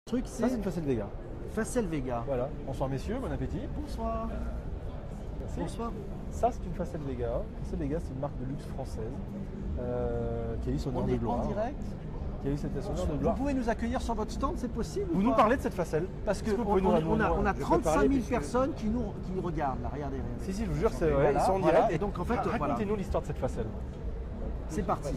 truc, Ça, c'est c'est une Facel Vega. Facel Vega. Voilà. Bonsoir messieurs, bon appétit. Bonsoir. Merci. Bonsoir. Ça, c'est une Facel Vega. Facel Vega, c'est une marque de luxe française qui a eu son heure On de est gloire. en direct. Qui a eu cette son heure de Vous gloire. pouvez nous accueillir sur votre stand, c'est possible ou Vous nous pas? parlez de cette Facel Parce Est-ce que vous qu'on pouvez nous on a je peux 35 parler 000 puisque- personnes qui nous regardent, là, regardez. Si, si, je vous jure, c'est Voilà, ils sont en voilà. direct. Et donc, en fait, voilà. Racontez-nous l'histoire de cette Facel. C'est parti.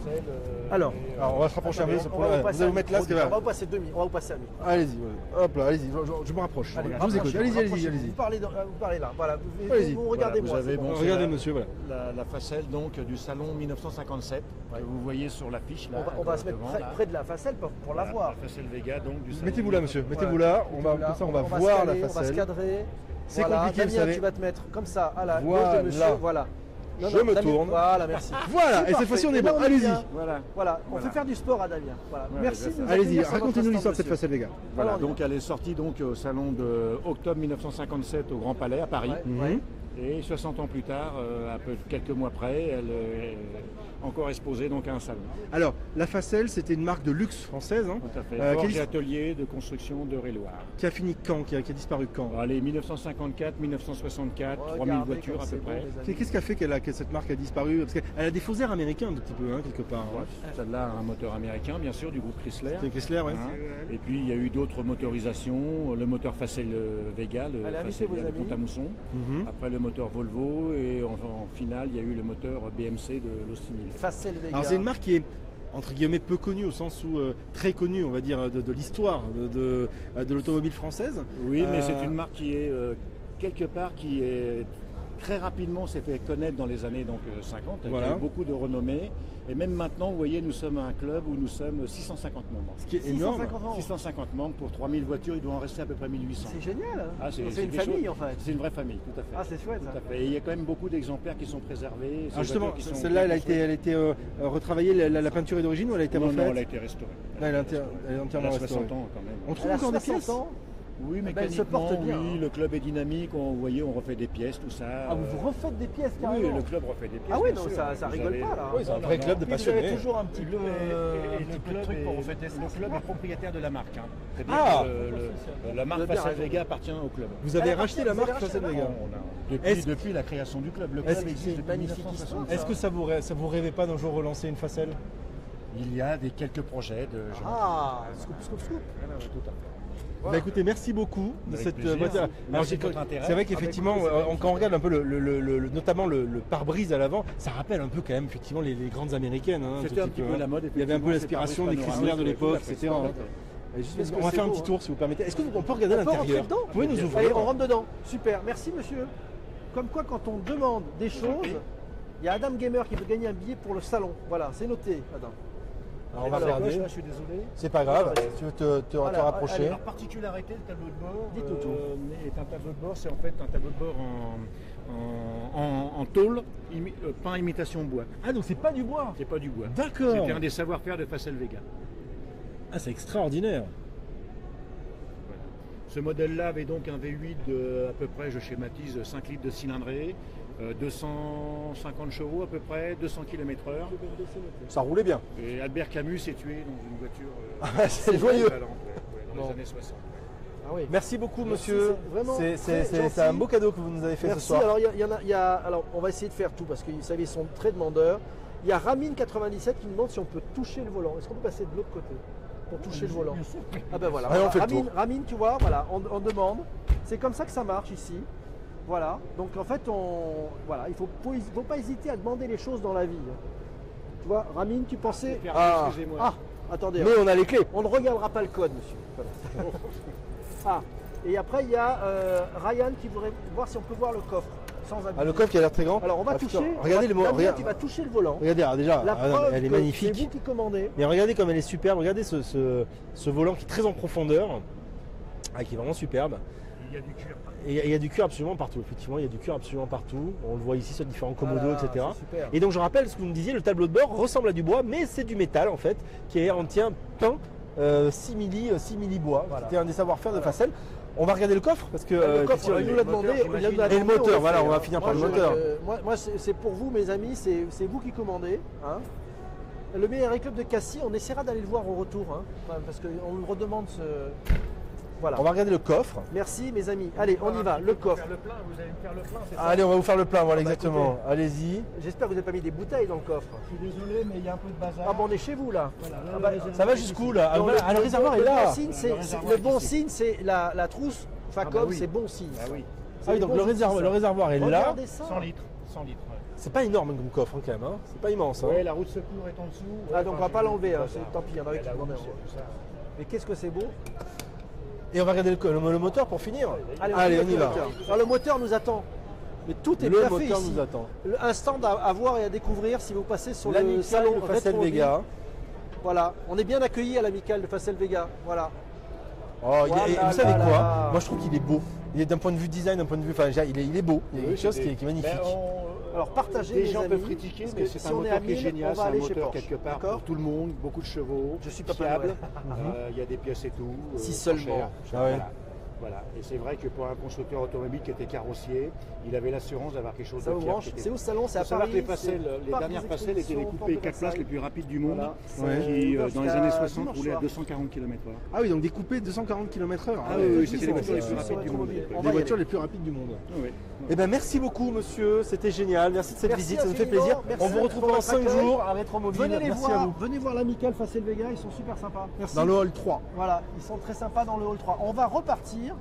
Alors, on va se rapprocher un peu. On va Vous allez vous mettre là, parce que on va là. vous passer on va vous passer à mi. Allez-y, hop là, allez-y, je me rapproche. Allez, Je vous écoute. Allez-y, allez-y, allez-y. Vous parlez là, voilà. Allez-y. Vous regardez moi. Voilà, vous avez, c'est bon. bon, Regardez, c'est monsieur, voilà. la Facel donc du salon 1957 que vous voyez sur l'affiche là. On va se mettre devant, là. près de la Facel pour la Voilà, voir. La Facel Vega donc du salon. Mettez-vous là, monsieur. Mettez-vous Voilà. là. Comme ça, on va se voir la caler, on va se Facel. cadrer. C'est Voilà. compliqué, vous Damien, savez. tu vas te mettre comme ça à la Voilà. gauche de monsieur. Voilà. Non, Je non, me Damien, tourne. Voilà, merci. Voilà, C'est et cette fois-ci, on parfait. est bon. Là, on Allez-y. bien. Voilà. Voilà, on Voilà. fait faire du sport à Damien. Voilà. Ouais, Merci c'est de ça. nous Allez-y, accueillir sur votre racontez-nous stand, l'histoire de cette monsieur. Facel Vega. Voilà, Alors, donc elle est sortie donc au salon de octobre 1957 au Grand Palais à Paris. Ouais. Et 60 ans plus tard, quelques mois après, elle est encore exposée donc à un salon. Alors, la Facel, c'était une marque de luxe française, hein, Tout à fait. qui, Forge et a, atelier de construction de Réloir. qui a fini quand, qui a disparu quand? Allez, 1954, 1964, 3000 Regardez voitures comme à c'est peu beau, près. les amis. Qu'est-ce qui a fait que cette marque a disparu? Parce qu'elle a des faux airs américains un petit peu, hein, quelque part. Ouais, celle-là a un moteur américain, bien sûr, du groupe Chrysler. C'est Chrysler, ouais. Hein. Et puis il y a eu d'autres motorisations, le moteur Facel Vega, le Allez, invitez Facel vos Vega de amis. Pont-à-Mousson. Mhm. Après le moteur Volvo et en finale il y a eu le moteur BMC de l'Austin 1000. Facel Vega. Alors, c'est une marque qui est entre guillemets peu connue au sens où très connue, on va dire, de l'histoire de l'automobile française. Oui, mais c'est une marque qui est quelque part qui est très rapidement s'est fait connaître dans les années 50. Voilà. Il y a eu beaucoup de renommée. Et même maintenant, vous voyez, nous sommes un club où nous sommes 650 membres. Ce qui est énorme. 650 ans. 650 membres pour 3000 voitures, il doit en rester à peu près 1800. C'est génial. Hein. Ah, c'est une des famille choses- en fait. C'est une vraie famille, tout à fait. Ah, c'est chouette Tout ça. à fait. Et il y a quand même beaucoup d'exemplaires qui sont préservés. Ces Alors justement, voitures qui sont celle-là, bien elle a été retravaillée, la peinture est d'origine ou elle a été construites. Non, refaite? non, elle a été restaurée. Là, elle est entièrement Elle a restaurée. 60 ans quand même. On trouve Elle a encore des 60 pièces? ans. Oui, ben, elle mécaniquement, se porte bien, oui, hein. le club est dynamique, vous voyez, on refait des pièces, tout ça. Ah, vous refaites des pièces Oui, carrément. le club refait des pièces. Ah oui, bien non, sûr. ça Vous rigole avez- pas là. Oui, c'est un vrai club de Puis vous passionnés. avez toujours un petit peu, Et un petit peu le de truc pour refêter ça. Le club est propriétaire de la marque. Hein. C'est-à-dire Ah que la marque Vous avez bien Facel raison. Vega appartient au club. Vous avez Elle racheté la appartient- marque vous avez Facel racheté la Vega? Depuis, depuis la création du club. Le club Est-ce que existe c'est une depuis magnifique 1960. Est-ce que ça vous rêvait pas d'un jour relancer une Facel? Il y a quelques projets de gens. Ah, scoop, scoop, scoop. Voilà, ouais, tout à fait. Bah écoutez, merci beaucoup de Avec cette plaisir. voiture. Merci Alors, de votre intérêt. c'est vrai qu'effectivement, quand on regarde un peu notamment le pare-brise à l'avant, ça rappelle un peu quand même effectivement les grandes américaines. Hein, C'était ce un petit petit peu hein. la mode. Il y avait un peu l'inspiration des Chrysler de l'époque, etc. hein. Et juste, on va faire un petit tour si vous permettez. Est-ce qu'on peut regarder On peut rentrer l'intérieur? dedans Vous pouvez nous ouvrir? Allez, on rentre dedans. Super, merci monsieur. Comme quoi, quand on demande des choses, il y a Adam Gamer qui veut gagner un billet pour le salon. Voilà, c'est noté, Adam. Alors, on va Alors, regarder. Je suis désolé. C'est pas grave. Si tu veux te Voilà, rapprocher. La particularité du tableau de bord Dites-nous tout. est un tableau de bord, c'est en fait un tableau de bord en tôle, peint imitation bois. Ah donc c'est pas du bois. C'est pas du bois. D'accord. C'était un des savoir-faire de Facel Vega. Ah c'est extraordinaire. Ce modèle-là avait donc un V8 de à peu près, je schématise, 5 litres de cylindrée, 250 chevaux à peu près, 200 km/h. Ça roulait bien. Et Albert Camus s'est tué dans une voiture Ah, c'est joyeux. dans les années 60. Ah oui. Merci beaucoup Merci, monsieur. c'est vraiment très C'est un gentil. beau cadeau que vous nous avez fait Merci. ce soir. Alors, alors, on va essayer de faire tout parce que vous savez, ils sont très demandeurs. Il y a Ramine97 qui nous demande si on peut toucher le volant. Est-ce qu'on peut passer de l'autre côté pour toucher le volant? Ah ben voilà. Allez, on fait le tour. Ramine, tu vois, voilà, on demande. C'est comme ça que ça marche ici. Voilà. Donc en fait, voilà, il faut pas hésiter à demander les choses dans la vie. Tu vois, Ramine, tu pensais. Ah. Excusez-moi. Ah, attendez. Mais on a les clés. On ne regardera pas le code, monsieur. Voilà. Ah, et après il y a Ryan qui voudrait voir si on peut voir le coffre sans abuser. Ah, le coffre qui a l'air très grand. Alors on va Ah, toucher. putain, regardez les mots. Damien, Regarde, tu vas toucher le volant. regardez ah, déjà, La ah, non, preuve elle est que magnifique. c'est vous qui commandez. Mais regardez comme elle est superbe. Regardez ce volant qui est très en profondeur, qui est vraiment superbe. Il y a du cuir. Et il y a du cuir absolument partout. Effectivement, il y a du cuir absolument partout. On le voit ici sur différents commodos, Voilà, etc. c'est super. Et donc je rappelle ce que vous me disiez, le tableau de bord ressemble à du bois, mais c'est du métal en fait, qui est entièrement peint 6 milli bois. Voilà. C'était un des savoir-faire de Facel. On va regarder le coffre parce que Le coffre, effectivement, il nous l'a demandé. moteur, il nous l'a j'imagine. demandé, Et le moteur, le voilà, fait, on va hein. finir Moi, par le moteur. Moi, c'est pour vous, mes amis, c'est vous qui commandez. Hein. Le meilleur club de Cassis, on essaiera d'aller le voir au retour, hein, quand même, parce qu'on nous redemande ce. Voilà. On va regarder le coffre. Merci mes amis. Allez, on y va, le coffre. Vous allez me faire le plein, c'est ça? Allez, on va vous faire le plein, voilà, bah, exactement. Allez-y. J'espère que vous n'avez pas mis des bouteilles dans le coffre. Je suis désolé, mais il y a un peu de bazar. Ah bon, on est chez vous là. Voilà, là, Ah bah, le réservoir Ça va est jusqu'où ici. là? Ah, Donc, voilà, le réservoir est le là. bon signe, le bon signe, c'est la trousse Facom, Ah bah oui. c'est bon signe. Ah oui, Ah oui, donc le réservoir est là. Regardez ça. 100 litres. 100 litres. Ouais. C'est pas énorme comme coffre hein, quand même, hein. C'est pas immense. Hein. Ouais, la roue de secours est en dessous. Ah, Ouais, donc on enfin, va pas j'ai l'enlever, vu hein, le bazar. tant pis, il y en avait qui La demandaient. housse, tout ça. Mais qu'est-ce que c'est beau. Et on va regarder le moteur pour finir. Allez, on y va. Alors le moteur nous attend. Mais tout est Le bien fait moteur ici. nous attend. Un stand à voir et à découvrir si vous passez sur le L'Amical salon de Facel Rétrovie. Vega. Voilà, on est bien accueillis à l'Amical de Facel Vega. Voilà. Oh, et vous savez Voilà. quoi? Moi je trouve qu'il est beau. Il est d'un point de vue design, d'un point de vue. Enfin, il est beau. Il y a quelque chose qui est magnifique. Alors partagez Les les gens amis, peuvent critiquer, parce mais que c'est si un on est moteur à qui est 1000, génial, on c'est va un aller chez moteur Porsche. quelque part D'accord. pour tout le monde, beaucoup de chevaux, Je suis Papa fiable, Noël. il y a des pièces et tout. Si pas seulement. cher. Ah ouais. Voilà. Et c'est vrai que pour un constructeur automobile qui était carrossier, il avait l'assurance d'avoir quelque chose Ça de vous fiable. branche. C'est où le salon? C'est Il à faut savoir Paris. que les dernières passerelles étaient les coupés 4 places les plus rapides du monde, Voilà. qui dans les années 60 dimanche roulaient à soir. 240 km/h. Ah oui, donc des coupés de 240 km/h. Ah oui, c'était les voitures les plus rapides du monde. Les voitures les plus rapides du monde. Oui. Eh ben merci beaucoup monsieur, c'était génial. Merci de cette Merci visite, ça nous fait infiniment. plaisir. Merci On vous retrouve pour dans votre 5 accueil. jours à Rétromobile. Venez les Merci à voir, vous. venez voir l'Amical Facel Vega, ils sont super sympas. Merci. Dans le hall 3. Voilà, ils sont très sympas dans le hall 3. On va repartir.